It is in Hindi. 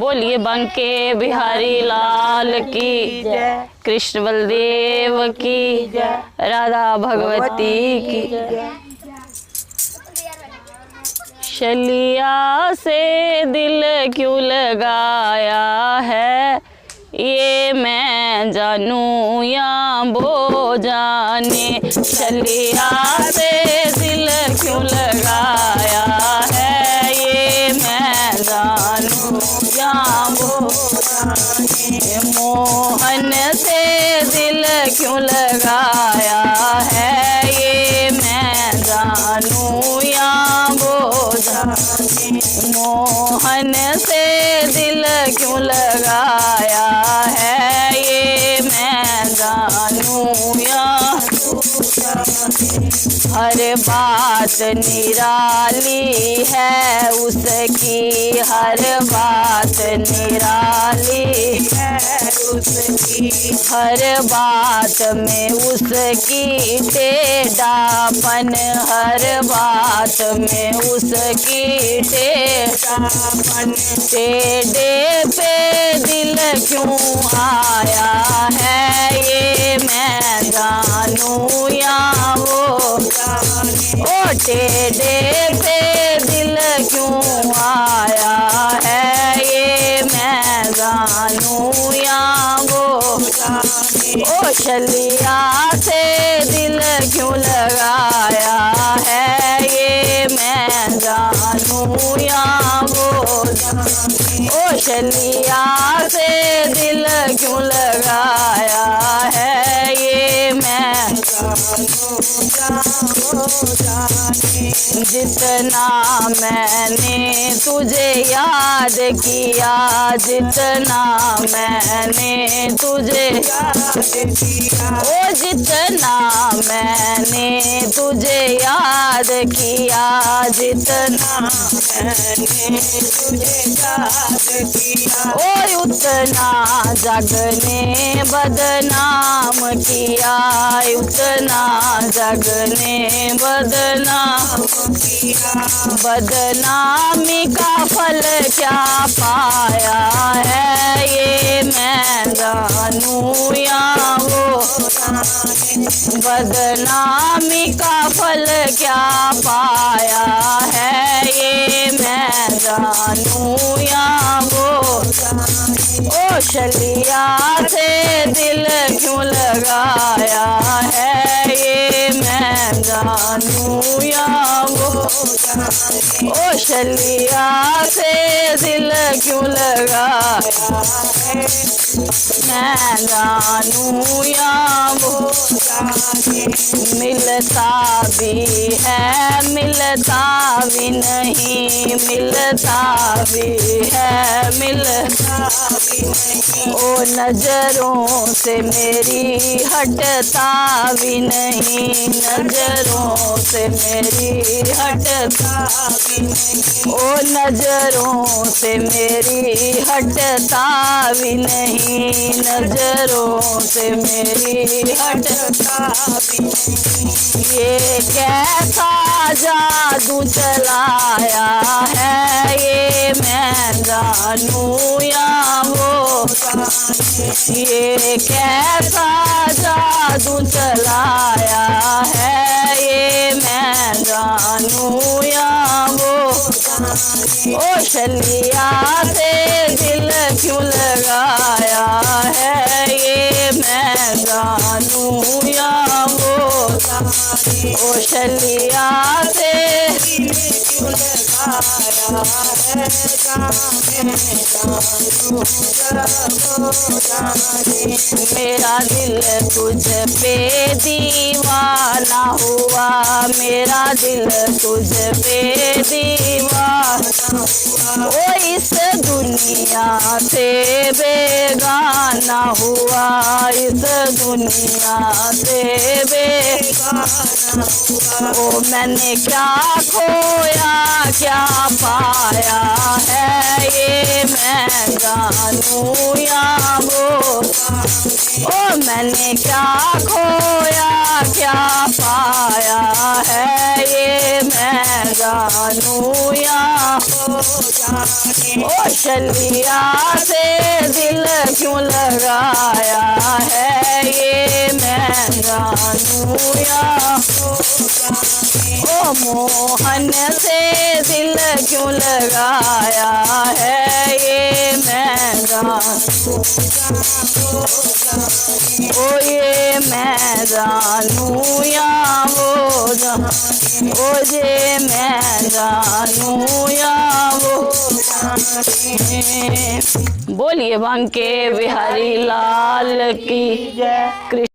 बोलिए बंके बिहारी लाल की जय, कृष्ण बलदेव की जय, राधा भगवती की जय। शलिया से दिल क्यों लगाया है, ये मैं जानूं या वो जाने। शलिया से दिल क्यों लगाया है, ये मैं जानूं या वो जाने। मोहन से दिल क्यों लगाया है, ये मैं जानूं या वो जाने। मोहन से दिल क्यों लगाया है, ये मैं जानूं या हर बात निराली है उसकी, हर बात निराली है उसकी। हर बात में उसकी टेढ़ापन, हर बात में उसकी टेढ़ापन। टेढ़े पे दिल क्यों आया है, ये मैं जानूं या वो जाने। ओ टेढ़े पे दिल क्यों आया है, ये मैं जानूं या वो जाने। ओ शलिया से दिल क्यों लगाया है, ये मैं जानूं या वो जाने। ओ शलिया से दिल क्यों लगाया है, ये मैं जानूं या वो जाने। जितना मैंने तुझे याद किया, जितना मैंने तुझे याद किया, ओ जितना मैंने तुझे याद किया, जितना मैंने तुझे याद किया, ओ उतना जग ने बदनाम किया, उतना जग ने बदनाम किया। बदनामी का फल क्या पाया है, ये मैं जानूं या वो जाने। बदनामी का फल क्या पाया है, ये मैं जानूं या वो जाने। ओ शलिया से दिल क्यों लगाया है, ये मैं जानूं या वो जाने। ओ शलिया से दिल क्यों लगाया है, मैं जानूं या वो जाने। मिलता भी है मिलता भी नहीं, मिलता भी है मिलता भी नहीं। ओ नजरों से मेरी हटता भी नहीं, नजरों से मेरी हटता भी नहीं। ओ नजरों से मेरी हटता भी नहीं, नजरों से मेरी हटता भी नहीं। ये कैसा जादू चलाया है, ये मैं जानूं या वो जाने। ये कैसा जादू चलाया है, ये मैं जानूं या वो जाने। ओ शलिया से दिल क्यों लगाया है, ये मैं जानूं या वो जाने। ओ शलिया से दिल क्यों लगाया है, जाने जानूं या वो जाने। मेरा दिल तुझ पे दीवाना हुआ, मेरा दिल तुझ पे दीवाना हुआ। ओ इस दुनिया से बेगाना हुआ, इस दुनिया से बेगाना हुआ। ओ मैंने क्या खोया क्या पाया है, ये मैं जानूं या वो जाने। ओ मैंने क्या खोया क्या पाया है, ये मैं जानू या हो जाने। ओ शलिया से दिल क्यों लगाया है ये मैं जानू या हो जाने। ओ मोहन से दिल क्यों लगाया है ये मैं जानू ओ ये मैं जानू या वो जाने। ओ ये मैं जानू या वो जाने। बोलिए बांके बिहारी लाल की जय। कृष्ण